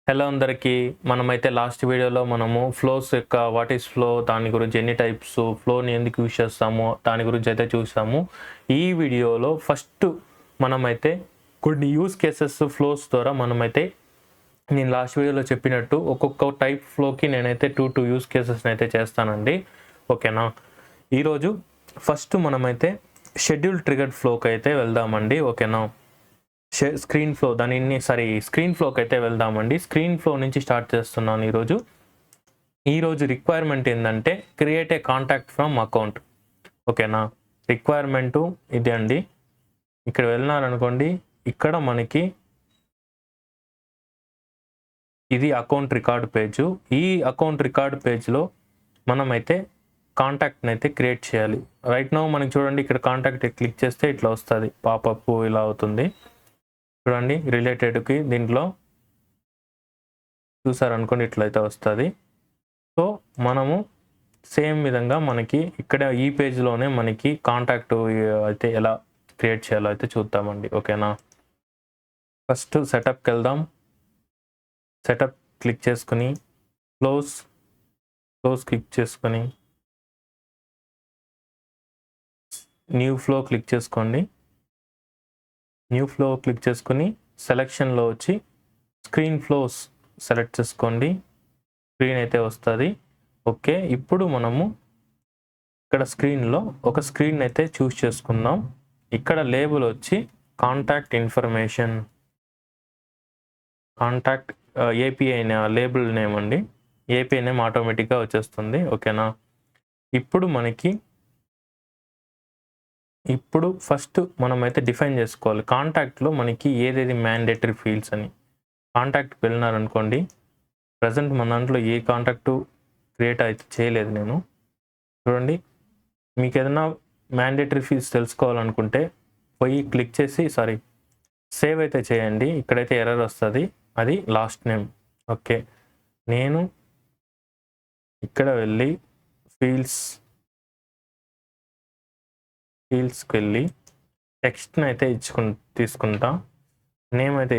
Hello అందరికీ. మనమైతే last వీడియోలో మనము ఫ్లోస్ యొక్క వాట్ ఈస్ ఫ్లో, దాని గురించి ఎన్ని టైప్స్, ఫ్లోని ఎందుకు యూజ్ చేస్తామో దాని గురించి అయితే చూసాము. ఈ వీడియోలో ఫస్ట్ మనమైతే కొన్ని యూజ్ కేసెస్ ఫ్లోస్ ద్వారా మనమైతే నేను లాస్ట్ వీడియోలో చెప్పినట్టు ఒక్కొక్క టైప్ ఫ్లోకి నేనైతే టూ యూజ్ కేసెస్ని అయితే చేస్తానండి. ఓకేనా? ఈరోజు ఫస్ట్ మనమైతే షెడ్యూల్ ట్రిగర్డ్ ఫ్లోకి అయితే వెళ్దామండి. ఓకేనా? స్క్రీన్ ఫ్లోకి అయితే వెళ్దామండి. స్క్రీన్ ఫ్లో నుంచి స్టార్ట్ చేస్తున్నాను ఈరోజు రిక్వైర్మెంట్ ఏంటంటే create a contact from account. ఓకేనా? రిక్వైర్మెంటు ఇది అండి. ఇక్కడ వెళ్ళినారనుకోండి, ఇక్కడ మనకి ఇది అకౌంట్ రికార్డ్ పేజు. ఈ అకౌంట్ రికార్డ్ పేజ్లో మనమైతే కాంటాక్ట్ని అయితే క్రియేట్ చేయాలి. రైట్ నౌ మనకి చూడండి, ఇక్కడ కాంటాక్ట్ క్లిక్ చేస్తే ఇట్లా వస్తుంది, పాపప్ ఇలా అవుతుంది. చూడండి, రిలేటెడ్కి దీంట్లో చూసారనుకోండి ఇట్లయితే వస్తుంది. సో మనము సేమ్ విధంగా మనకి ఇక్కడ ఈ పేజ్లోనే మనకి కాంటాక్ట్ అయితే ఎలా క్రియేట్ చేయాలో అయితే చూద్దామండి. ఓకేనా? ఫస్ట్ సెటప్కి వెళ్దాం. సెటప్ క్లిక్ చేసుకుని క్లోజ్ క్లిక్ చేసుకొని న్యూ ఫ్లో క్లిక్ చేసుకోండి. న్యూ ఫ్లో క్లిక్ చేసుకుని సెలెక్షన్లో వచ్చి స్క్రీన్ ఫ్లోస్ సెలెక్ట్ చేసుకోండి. స్క్రీన్ అయితే వస్తుంది. ఓకే, ఇప్పుడు మనము ఇక్కడ స్క్రీన్లో ఒక స్క్రీన్ అయితే చూస్ చేసుకుందాం. ఇక్కడ లేబుల్ వచ్చి contact information, contact API label name అండి. ఏపీఐ నేమ్ ఆటోమేటిక్గా వచ్చేస్తుంది. ఓకేనా? ఇప్పుడు ఫస్ట్ మనమైతే డిఫైన్ చేసుకోవాలి కాంటాక్ట్లో మనకి ఏదేది మ్యాండేటరీ ఫీల్డ్స్ అని. కాంటాక్ట్కి వెళ్ళినారనుకోండి, ప్రజెంట్ మన దాంట్లో ఏ కాంటాక్టు క్రియేట్ అయితే చేయలేదు నేను. చూడండి, మీకు ఏదైనా మ్యాండేటరీ ఫీల్డ్స్ తెలుసుకోవాలనుకుంటే పోయి క్లిక్ చేసి సేవ్ అయితే చేయండి. ఇక్కడైతే ఎర్రర్ వస్తుంది, అది లాస్ట్ నేమ్. ఓకే, నేను ఇక్కడ వెళ్ళి ఫీల్డ్స్కి వెళ్ళి టెక్స్ట్ని అయితే తీసుకుంటా. నేమ్ అయితే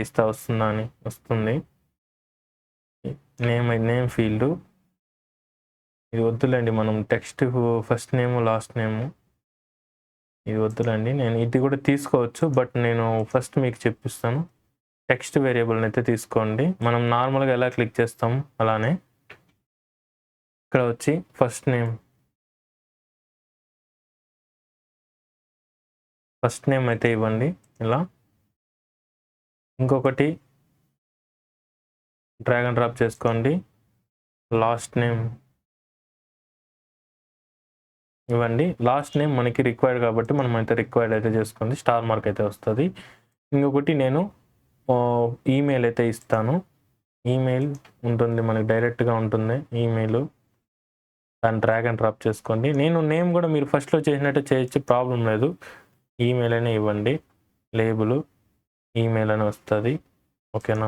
వస్తుంది. నేమ్ ఫీల్డ్ ఇది వద్దులేండి, మనం టెక్స్ట్ ఫస్ట్ నేము లాస్ట్ నేము ఇది వద్దులేండి. నేను ఇది కూడా తీసుకోవచ్చు, బట్ నేను ఫస్ట్ మీకు చెప్పిస్తాను. టెక్స్ట్ వేరియబుల్ని అయితే తీసుకోండి. మనం నార్మల్గా ఎలా క్లిక్ చేస్తాం అలానే ఇక్కడ వచ్చి ఫస్ట్ నేమ్ అయితే ఇవ్వండి ఇలా. ఇంకొకటి డ్రాగ్ అండ్ డ్రాప్ చేసుకోండి, లాస్ట్ నేమ్ ఇవ్వండి. లాస్ట్ నేమ్ మనకి రిక్వైర్డ్ కాబట్టి మనం అయితే రిక్వైర్డ్ అయితే చేసుకోండి. స్టార్ మార్క్ అయితే వస్తుంది. ఇంకొకటి నేను ఈమెయిల్ అయితే ఇస్తాను. ఈమెయిల్ ఉంటుంది మనకి, డైరెక్ట్గా ఉంటుంది ఈమెయిల్. దాన్ని డ్రాగ్ అండ్ డ్రాప్ చేసుకోండి. నేను నేమ్ కూడా మీరు ఫస్ట్లో చేసినట్టే చేయొచ్చు, ప్రాబ్లం లేదు. ఈమెయిల్ అయినా ఇవ్వండి, లేబుల్ ఈమెయిల్ అని వస్తుంది. ఓకేనా?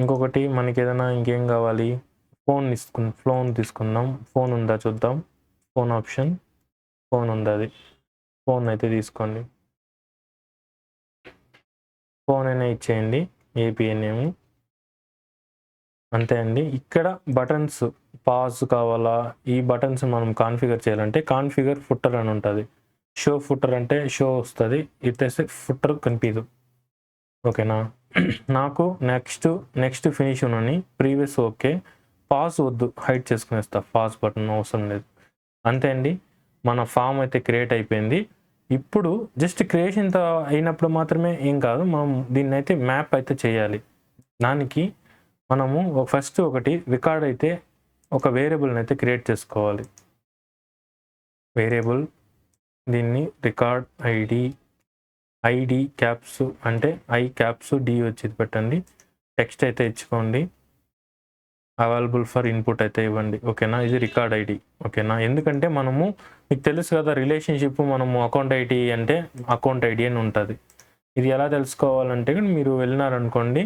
ఇంకొకటి మనకి ఏదైనా ఇంకేం కావాలి, ఫోన్ తీసుకుందాం. ఫోన్ ఉందా చూద్దాం. ఫోన్ ఆప్షన్, ఫోన్ ఉంది, అది ఫోన్ అయితే తీసుకోండి. ఫోన్ అయినా ఇచ్చేయండి, ఏపీఐ నేమ్. అంతే అండి. ఇక్కడ బటన్స్ పాజ్ కావాలా, ఈ బటన్స్ మనం కాన్ఫిగర్ చేయాలంటే కాన్ఫిగర్ ఫుటర్ అని ఉంటుంది. షో ఫుటర్ అంటే షో వస్తుంది, ఇటేస్తే ఫుటర్ కనిపించదు. ఓకేనా? నాకు నెక్స్ట్ ఫినిష్ అని ప్రీవియస్ ఓకే. పాజ్ వద్దు, హైడ్ చేసుకునేస్తా. పాజ్ బటన్ అవసరం లేదు. అంతే అండి, మన ఫామ్ అయితే క్రియేట్ అయిపోయింది. ఇప్పుడు జస్ట్ క్రియేషన్ అయినప్పుడు మాత్రమే ఏం కాదు, మనం దీన్ని అయితే మ్యాప్ అయితే చేయాలి. దానికి మనము ఫస్ట్ ఒకటి రికార్డ్ అయితే ఒక వేరియబుల్ని అయితే క్రియేట్ చేసుకోవాలి. వేరియబుల్, దీన్ని రికార్డ్ ఐడి క్యాప్స్ అంటే ఐ క్యాప్స్ డి వచ్చి పెట్టండి. టెక్స్ట్ అయితే ఇచ్చుకోండి. అవైలబుల్ ఫర్ ఇన్పుట్ అయితే ఇవ్వండి. ఓకేనా? ఇది రికార్డ్ ఐడి. ఓకేనా? ఎందుకంటే మనము, మీకు తెలుసు కదా, రిలేషన్షిప్ మనము అకౌంట్ ఐడి అంటే అకౌంట్ ఐడి అని ఉంటుంది. ఇది ఎలా తెలుసుకోవాలంటే మీరు వెళ్ళినారనుకోండి,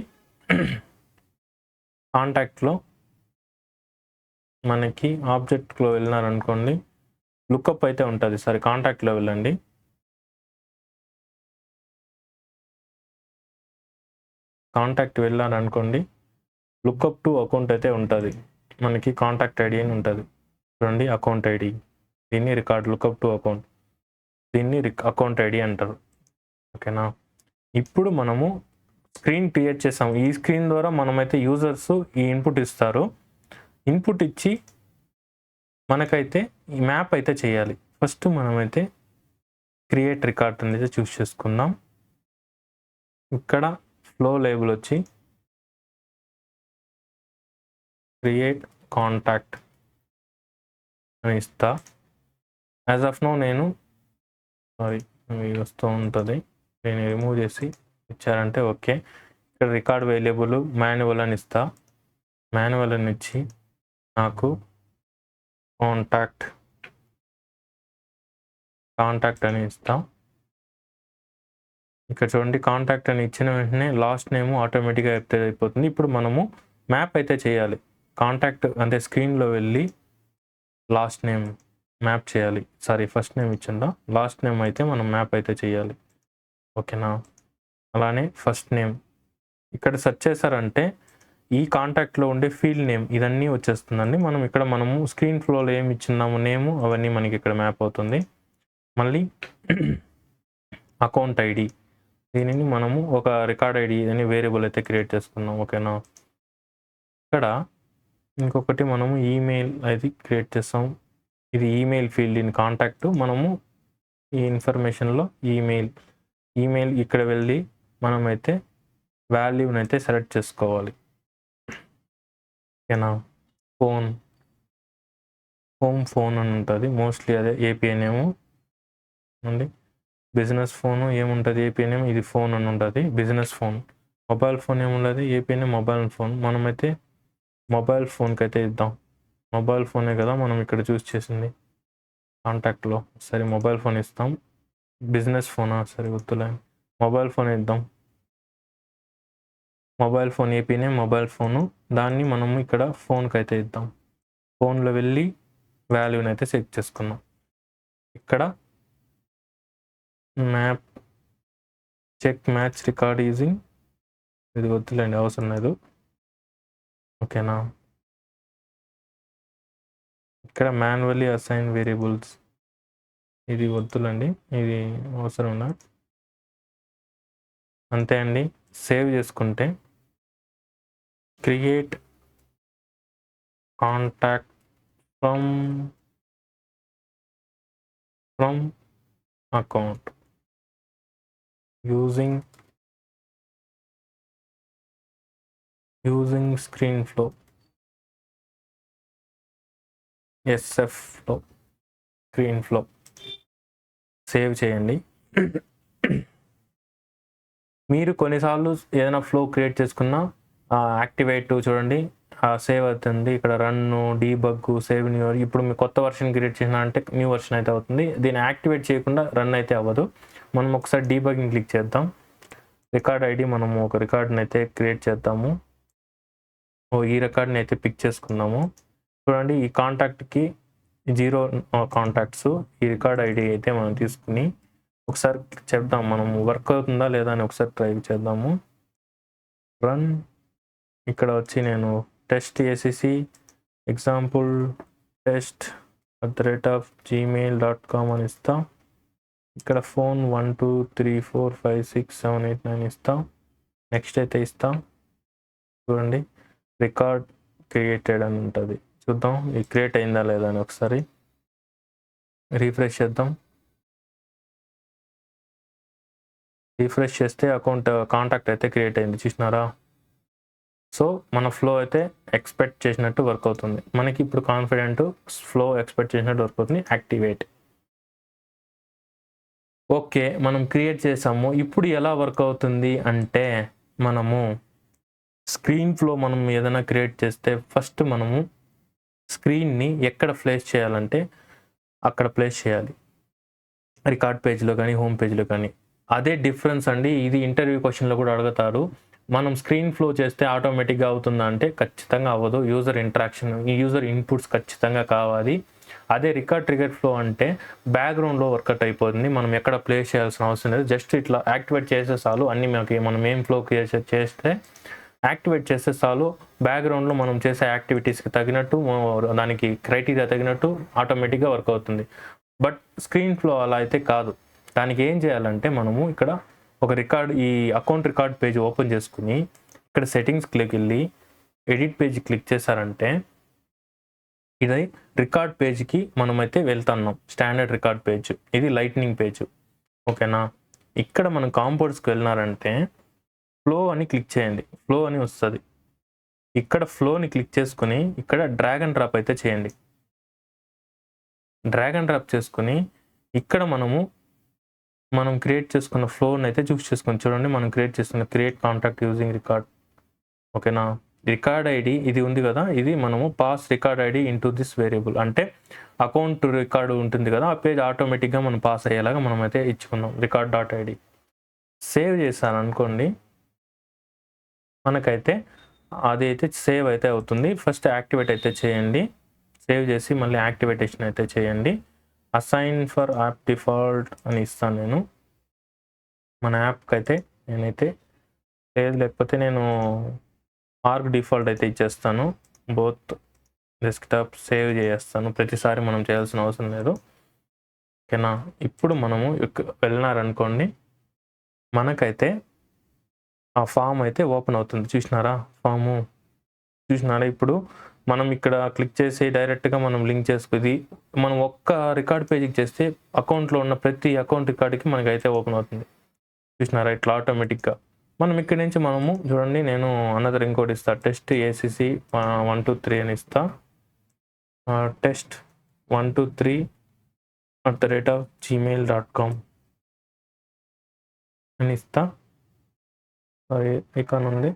కాంటాక్ట్లో మనకి ఆబ్జెక్ట్లో వెళ్ళినారనుకోండి, లుక్అప్ అయితే ఉంటుంది. కాంటాక్ట్లో వెళ్ళండి. కాంటాక్ట్ వెళ్ళారనుకోండి, లుక్అప్ టు అకౌంట్ అయితే ఉంటుంది, మనకి కాంటాక్ట్ ఐడి అని ఉంటుంది చూడండి, అకౌంట్ ఐడి. దీన్ని రికార్డ్ లుక్అప్ టు అకౌంట్, దీన్ని అకౌంట్ ఐడి అంటారు. ఓకేనా, ఇప్పుడు మనము స్క్రీన్ క్రియేట్ చేసాము. ఈ స్క్రీన్ ద్వారా మనమైతే యూజర్స్ ఈ ఇన్పుట్ ఇస్తారు. ఇన్పుట్ ఇచ్చి మనకైతే ఈ మ్యాప్ అయితే చేయాలి. ఫస్ట్ మనమైతే క్రియేట్ రికార్డ్ అనేది చూస్ చేసుకుందాం. ఇక్కడ ఫ్లో లేబుల్ వచ్చి క్రియేట్ కాంటాక్ట్ అని ఇస్తా. యాజ్ ఆఫ్ నో నేను వస్తూ ఉంటుంది, నేను రిమూవ్ చేసి ఇచ్చారంటే ఓకే. ఇక్కడ రికార్డ్ వేరియబుల్ మాన్యువల్ అని ఇస్తా. మాన్యువల్ అని ఇచ్చి నాకు కాంటాక్ట్ అని ఇస్తాం. ఇక్కడ చూడండి, కాంటాక్ట్ అని ఇచ్చిన వెంటనే లాస్ట్ నేమ్ ఆటోమేటిక్గా అయిపోతుంది. ఇప్పుడు మనము మ్యాప్ అయితే చేయాలి. కాంటాక్ట్ అంటే స్క్రీన్లో వెళ్ళి లాస్ట్ నేమ్ మ్యాప్ చేయాలి. ఫస్ట్ నేమ్ ఇచ్చిందా, లాస్ట్ నేమ్ అయితే మనం మ్యాప్ అయితే చేయాలి. ఓకేనా, అలానే ఫస్ట్ నేమ్ ఇక్కడ సెర్చ్ చేశారంటే ఈ కాంటాక్ట్లో ఉండే ఫీల్డ్ నేమ్ ఇదన్నీ వచ్చేస్తుందండి. మనము స్క్రీన్ ఫ్లోలో ఏమి ఇచ్చినాము నేము అవన్నీ మనకి ఇక్కడ మ్యాప్ అవుతుంది. మళ్ళీ అకౌంట్ ఐడి, దీనిని మనము ఒక రికార్డ్ ఐడి అని వేరియబుల్ అయితే క్రియేట్ చేసుకున్నాం. ఓకేనా, ఇక్కడ ఇంకొకటి మనము ఈమెయిల్ అది క్రియేట్ చేస్తాం. ఇది ఈమెయిల్ ఫీల్డ్ ఇన్ కాంటాక్ట్. మనము ఈ ఇన్ఫర్మేషన్లో ఈమెయిల్ ఇక్కడ వెళ్ళి మనమైతే వాల్యూని అయితే సెలెక్ట్ చేసుకోవాలి. ఓకేనా, ఫోన్ అని ఉంటుంది, మోస్ట్లీ అదే ఏపీఐ నేము అండి. బిజినెస్ ఫోను ఏముంటుంది, ఏపీఐ నేమ్ ఇది ఫోన్ అని ఉంటుంది, బిజినెస్ ఫోన్. మొబైల్ ఫోన్ ఏముంటుంది, ఏపీఐ నేమ్ మొబైల్ ఫోన్. మనమైతే మొబైల్ ఫోన్కి అయితే ఇద్దాం. మొబైల్ ఫోనే కదా మనం ఇక్కడ చూస్ చేసింది కాంటాక్ట్లో. మొబైల్ ఫోన్ ఇస్తాం. బిజినెస్ ఫోనా, వద్దులే, మొబైల్ ఫోన్ ఇద్దాం. Mobile phone API name mobile phone, దాన్ని మనము ఇక్కడ ఫోన్కి అయితే ఇద్దాం. ఫోన్లో వెళ్ళి వాల్యూని అయితే సెట్ చేసుకున్నాం. ఇక్కడ map check match record using, ఇది వద్దులేండి, అవసరం లేదు. ఓకేనా, ఇక్కడ మాన్యువల్లీ అసైన్ వేరియబుల్స్, ఇది వద్దులండి, ఇది అవసరం లేదు. అంతే అండి. సేవ్ చేసుకుంటే create contact from account using screen flow SF flow screen flow save చేయండి. మీరు కొన్నిసార్లు ఏదైనా ఫ్లో క్రియేట్ చేసుకున్నా యాక్టివేట్ చూడండి సేవ్ అవుతుంది. ఇక్కడ రన్, డీబగ్, సేవ్ న్యూ. ఇప్పుడు మీ కొత్త వర్షన్ క్రియేట్ చేసిన అంటే న్యూ వర్షన్ అయితే అవుతుంది. దీన్ని యాక్టివేట్ చేయకుండా రన్ అయితే అవ్వదు. మనం ఒకసారి డీబగ్ని క్లిక్ చేద్దాం. రికార్డ్ ఐడి మనము ఒక రికార్డ్ని అయితే క్రియేట్ చేద్దాము. ఈ రికార్డ్ని అయితే పిక్ చేసుకుందాము. చూడండి, ఈ కాంటాక్ట్కి 0 కాంటాక్ట్స్. ఈ రికార్డ్ ఐడి అయితే మనం తీసుకుని ఒకసారి చెప్దాం మనము వర్క్ అవుతుందా లేదా అని ఒకసారి ట్రై చేద్దాము. రన్, ఇక్కడ వచ్చి నేను test ACC example test @gmail.com అని ఇస్తాం. ఇక్కడ ఫోన్ 1 2 3 4 5 6 7 8 9 ఇస్తాం. నెక్స్ట్ అయితే ఇస్తాం. చూడండి, రికార్డ్ క్రియేటెడ్ అని ఉంటుంది. చూద్దాం ఇది క్రియేట్ అయిందా లేదా అని ఒకసారి రీఫ్రెష్ చేద్దాం. రీఫ్రెష్ చేస్తే కాంటాక్ట్ అయితే క్రియేట్ అయింది, చూసినారా? సో మన ఫ్లో అయితే ఎక్స్పెక్ట్ చేసినట్టు వర్క్ అవుతుంది. మనకి ఇప్పుడు కాన్ఫిడెంట్ ఫ్లో ఎక్స్పెక్ట్ చేసినట్టు వర్క్ అవుతుంది. యాక్టివేట్. ఓకే, మనం క్రియేట్ చేసాము. ఇప్పుడు ఎలా వర్క్ అవుతుంది అంటే, మనము స్క్రీన్ ఫ్లో మనం ఏదైనా క్రియేట్ చేస్తే ఫస్ట్ మనము స్క్రీన్ని ఎక్కడ ప్లేస్ చేయాలంటే అక్కడ ప్లేస్ చేయాలి, రికార్డ్ పేజ్లో కానీ హోమ్ పేజ్లో కానీ. అదే డిఫరెన్స్ అండి. ఇది ఇంటర్వ్యూ క్వశ్చన్లో కూడా అడుగుతారు. మనం స్క్రీన్ ఫ్లో చేస్తే ఆటోమేటిక్గా అవుతుందా అంటే ఖచ్చితంగా అవ్వదు. యూజర్ ఇంటరాక్షన్, యూజర్ ఇన్పుట్స్ ఖచ్చితంగా కావాలి. అదే రికార్డ్ ట్రిగర్ ఫ్లో అంటే బ్యాక్గ్రౌండ్లో వర్కౌట్ అయిపోతుంది. మనం ఎక్కడ ప్లేస్ చేయాల్సిన అవసరం లేదు. జస్ట్ ఇట్లా యాక్టివేట్ చేసే చాలు అన్నీ మనం ఏం ఫ్లో క్రియేట్ చేస్తే యాక్టివేట్ చేస్తే చాలు బ్యాక్గ్రౌండ్లో మనం చేసే యాక్టివిటీస్కి తగినట్టు దానికి క్రైటీరియా తగినట్టు ఆటోమేటిక్గా వర్క్ అవుతుంది. బట్ స్క్రీన్ ఫ్లో అలా అయితే కాదు. దానికి ఏం చేయాలంటే మనము ఇక్కడ ఒక ఈ అకౌంట్ రికార్డ్ పేజ్ ఓపెన్ చేసుకుని ఇక్కడ సెట్టింగ్స్కి వెళ్ళి ఎడిట్ పేజ్ క్లిక్ చేశారంటే ఇది రికార్డ్ పేజ్కి మనమైతే వెళ్తున్నాం. స్టాండర్డ్ రికార్డ్ పేజ్, ఇది లైట్నింగ్ పేజ్. ఓకేనా. ఇక్కడ మనం కాంపోనెంట్స్కి వెళ్ళినారంటే ఫ్లో అని క్లిక్ చేయండి. ఫ్లో అని వస్తుంది. ఇక్కడ ఫ్లోని క్లిక్ చేసుకుని ఇక్కడ డ్రాగ్ అండ్ డ్రాప్ అయితే చేయండి. డ్రాగ్ అండ్ డ్రాప్ చేసుకుని ఇక్కడ మనం క్రియేట్ చేసుకున్న ఫ్లోని అయితే చూస్ చేసుకొని చూడండి. మనం క్రియేట్ చేసుకున్న క్రియేట్ కాంటాక్ట్ యూజింగ్ రికార్డ్. ఓకేనా. రికార్డ్ ఐడి ఇది ఉంది కదా, ఇది మనము pass record ID into this variable. అంటే అకౌంట్ రికార్డు ఉంటుంది కదా, ఆ పేజ్ ఆటోమేటిక్గా మనం పాస్ అయ్యేలాగా మనం అయితే ఇచ్చుకున్నాం రికార్డ్ డాట్ ఐడి. సేవ్ చేశాను అనుకోండి, మనకైతే అది అయితే సేవ్ అయితే అవుతుంది. ఫస్ట్ యాక్టివేట్ అయితే చేయండి. సేవ్ చేసి మళ్ళీ యాక్టివేటేషన్ అయితే చేయండి. అసైన్ ఫర్ యాప్ డిఫాల్ట్ అని ఇస్తాను నేను. మన యాప్కి అయితే నేనైతే లేకపోతే నేను ఆర్గ్ డిఫాల్ట్ అయితే ఇచ్చేస్తాను. బోత్ డెస్క్టాప్ సేవ్ చేస్తాను. ప్రతిసారి మనం చేయాల్సిన అవసరం లేదు. ఓకేనా. ఇప్పుడు మనము వెళ్ళినారనుకోండి, మనకైతే ఆ ఫామ్ అయితే ఓపెన్ అవుతుంది. చూసినారా ఫాము? చూసినారా? ఇప్పుడు మనం ఇక్కడ క్లిక్ చేసి డైరెక్ట్గా మనం లింక్ చేసుకుంది. మనం ఒక్క రికార్డ్ పేజీకి చేస్తే అకౌంట్లో ఉన్న ప్రతి అకౌంట్ రికార్డుకి మనకైతే ఓపెన్ అవుతుంది. చూసినారా? ఇట్లా ఆటోమేటిక్గా మనం ఇక్కడి నుంచి మనము చూడండి, నేను అనదర్ ఇంకోటి ఇస్తా. టెస్ట్ ఏసీసీ 123 అని ఇస్తా. టెస్ట్ 123@gmail.com అని ఇస్తా. ఐకాన్ ఉంది,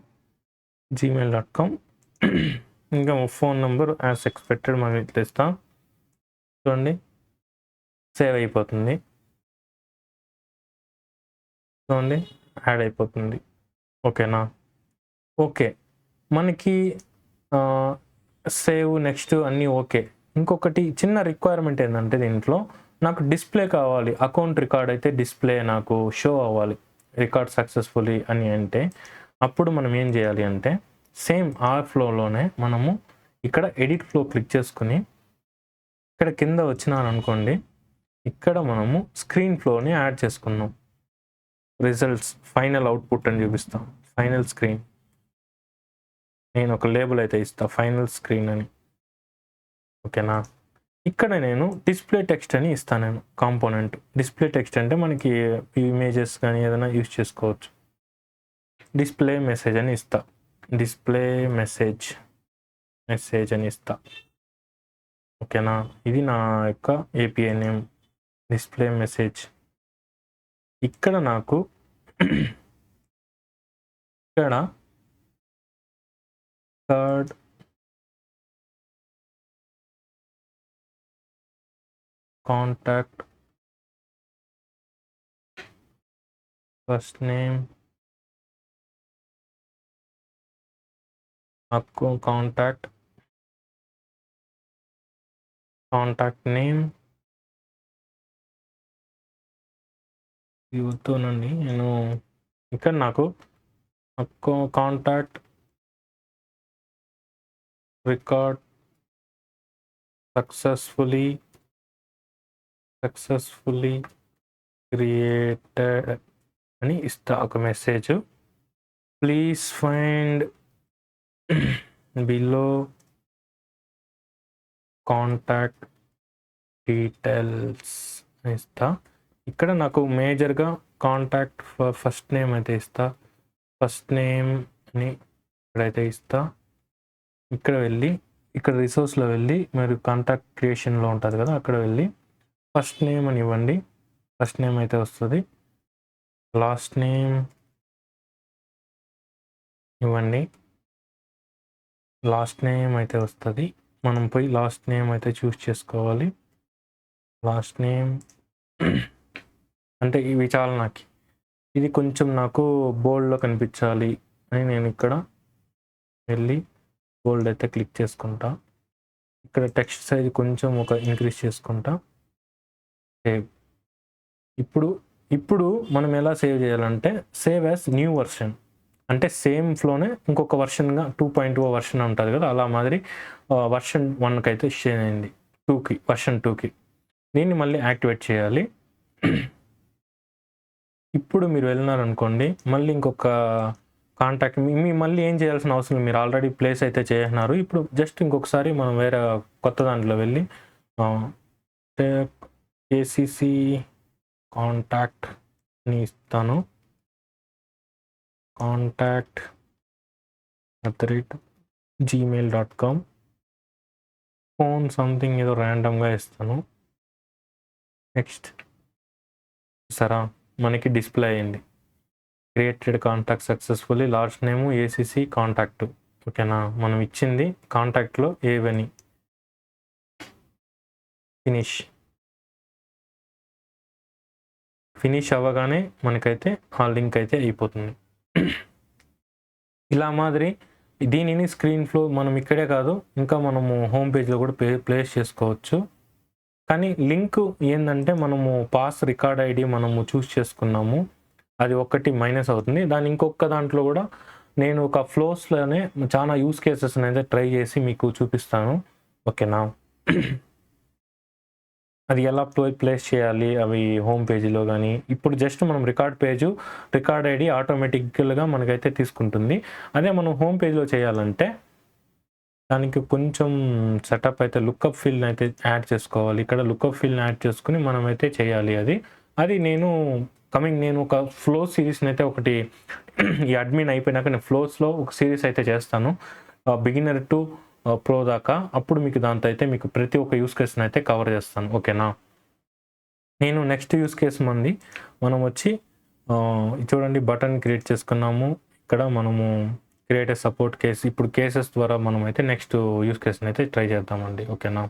gmail.com. ఇంకా ఫోన్ నెంబర్ యాజ్ ఎక్స్పెక్టెడ్ మనం ఇట్లా ఇస్తాం. చూడండి, సేవ్ అయిపోతుంది. చూడండి, యాడ్ అయిపోతుంది. ఓకేనా. ఓకే, మనకి సేవ్ నెక్స్ట్ అన్నీ ఓకే. ఇంకొకటి చిన్న రిక్వైర్మెంట్ ఏంటంటే దీంట్లో నాకు డిస్ప్లే కావాలి. అకౌంట్ రికార్డ్ అయితే డిస్ప్లే నాకు షో అవ్వాలి, రికార్డ్ సక్సెస్ఫుల్లీ అని. అంటే అప్పుడు మనం ఏం చేయాలి అంటే సేమ్ ఆర్ ఫ్లోలోనే మనము ఇక్కడ ఎడిట్ ఫ్లో క్లిక్ చేసుకుని ఇక్కడ కింద వచ్చినాను అనుకోండి, ఇక్కడ మనము స్క్రీన్ ఫ్లోని యాడ్ చేసుకున్నాం. రిజల్ట్స్ ఫైనల్ అవుట్పుట్ అని చూపిస్తాం. ఫైనల్ స్క్రీన్ నేను ఒక లేబుల్ అయితే ఇస్తా, ఫైనల్ స్క్రీన్ అని. ఓకేనా. ఇక్కడ నేను డిస్ప్లే టెక్స్ట్ అని ఇస్తాను. నేను కాంపోనెంట్ డిస్ప్లే టెక్స్ట్ అంటే మనకి ఇమేజెస్ కానీ ఏదైనా యూజ్ చేసుకోవచ్చు. డిస్ప్లే మెసేజ్ అని ఇస్తా. డిస్ప్లే మెసేజ్ అని ఇస్తా. ఓకేనా. ఇది నా యొక్క ఏపీఐ నేమ్, డిస్ప్లే మెసేజ్. ఇక్కడ నాకు ఇక్కడ third contact first name contact name ఇవ్వతోనండి. నేను ఇక్కడ నాకు కాంటాక్ట్ రికార్డ్ సక్సెస్ఫుల్లీ క్రియేటెడ్ అని ఇస్తా ఒక message. Please find below contact details అని ఇస్తా. ఇక్కడ నాకు మేజర్గా కాంటాక్ట్ ఫస్ట్ నేమ్ అయితే ఇస్తా. ఫస్ట్ నేమ్ అని ఇక్కడైతే ఇస్తా. ఇక్కడ వెళ్ళి ఇక్కడ రిసోర్స్లో వెళ్ళి మీరు కాంటాక్ట్ క్రియేషన్లో ఉంటుంది కదా, అక్కడ వెళ్ళి ఫస్ట్ నేమ్ అని ఇవ్వండి. ఫస్ట్ నేమ్ అయితే వస్తుంది. లాస్ట్ నేమ్ ఇవ్వండి. లాస్ట్ నేమ్ అయితే వస్తుంది. మనం పోయి లాస్ట్ నేమ్ అయితే చూస్ చేసుకోవాలి. లాస్ట్ నేమ్ అంటే ఇవి చాలా నాకు ఇది కొంచెం నాకు బోల్డ్లో కనిపించాలి అని నేను ఇక్కడ వెళ్ళి బోల్డ్ అయితే క్లిక్ చేసుకుంటా. ఇక్కడ టెక్స్ట్ సైజ్ కొంచెం ఒక ఇంక్రీజ్ చేసుకుంటా. సేవ్. ఇప్పుడు మనం ఎలా సేవ్ చేయాలంటే సేవ్ యాజ్ న్యూ వర్షన్. అంటే సేమ్ ఫ్లోనే ఇంకొక వర్షన్గా 2.0 వర్షన్ ఉంటుంది కదా, అలా మాదిరి వర్షన్ 1కి అయితే షేర్ అయింది, వర్షన్ 2కి. దీన్ని మళ్ళీ యాక్టివేట్ చేయాలి. ఇప్పుడు మీరు వెళ్ళినారనుకోండి, మళ్ళీ ఇంకొక కాంటాక్ట్ మీ మళ్ళీ ఏం చేయాల్సిన అవసరం, మీరు ఆల్రెడీ ప్లేస్ అయితే చేసినారు. ఇప్పుడు జస్ట్ ఇంకొకసారి మనం వేరే కొత్త దాంట్లో వెళ్ళి ఏసీసీ కాంటాక్ట్ని ఇస్తాను. contact@gmail.com. ఫోన్ సంథింగ్ ఏదో ర్యాండమ్గా ఇస్తాను. నెక్స్ట్ సరే, మనకి డిస్ప్లే అయింది. క్రియేటెడ్ కాంటాక్ట్ సక్సెస్ఫుల్లీ, లాస్ట్ నేము ఏసీసీ కాంటాక్ట్. ఓకేనా, మనం ఇచ్చింది కాంటాక్ట్లో ఏవని. ఫినిష్ అవ్వగానే మనకైతే ఆ లింక్ అయితే అయిపోతుంది. ఇలా మాదిరి దీనిని స్క్రీన్ ఫ్లో మనం ఇక్కడే కాదు, ఇంకా మనము హోమ్ పేజ్లో కూడా ప్లేస్ చేసుకోవచ్చు. కానీ లింక్ ఏంటంటే, మనము పాస్ రికార్డ్ ఐడి మనము చూస్ చేసుకున్నాము, అది ఒక్కటి మైనస్ అవుతుంది. దాని ఇంకొక దాంట్లో కూడా నేను ఒక ఫ్లోస్లోనే చాలా యూస్ కేసెస్ అయితే ట్రై చేసి మీకు చూపిస్తాను. ఓకేనా, అది ఎలా ప్లేస్ చేయాలి అవి హోమ్ పేజీలో కానీ. ఇప్పుడు జస్ట్ మనం రికార్డ్ ఐడి ఆటోమేటిక్గా మనకైతే తీసుకుంటుంది. అదే మనం హోమ్ పేజ్లో చేయాలంటే దానికి కొంచెం సెటప్ అయితే లుక్అప్ ఫీల్డ్ని అయితే యాడ్ చేసుకోవాలి. ఇక్కడ లుక్అప్ ఫీల్డ్ని యాడ్ చేసుకుని మనమైతే చేయాలి. అది నేను ఒక ఫ్లో సిరీస్ని అయితే ఒకటి ఈ అడ్మిన్ అయిపోయినాక నేను ఫ్లోస్లో ఒక సిరీస్ అయితే చేస్తాను, బిగినర్ టు ప్రో దాకా. అప్పుడు మీకు దాంతో అయితే మీకు ప్రతి ఒక్క యూస్ కేస్ని అయితే కవర్ చేస్తాను. ఓకేనా, నేను నెక్స్ట్ యూస్ కేస్ మనం వచ్చి చూడండి, బటన్ క్రియేట్ చేసుకున్నాము. ఇక్కడ మనము క్రియేట్ సపోర్ట్ కేస్. ఇప్పుడు కేసెస్ ద్వారా మనం అయితే నెక్స్ట్ యూస్ కేస్ని అయితే ట్రై చేద్దామండి. ఓకేనా.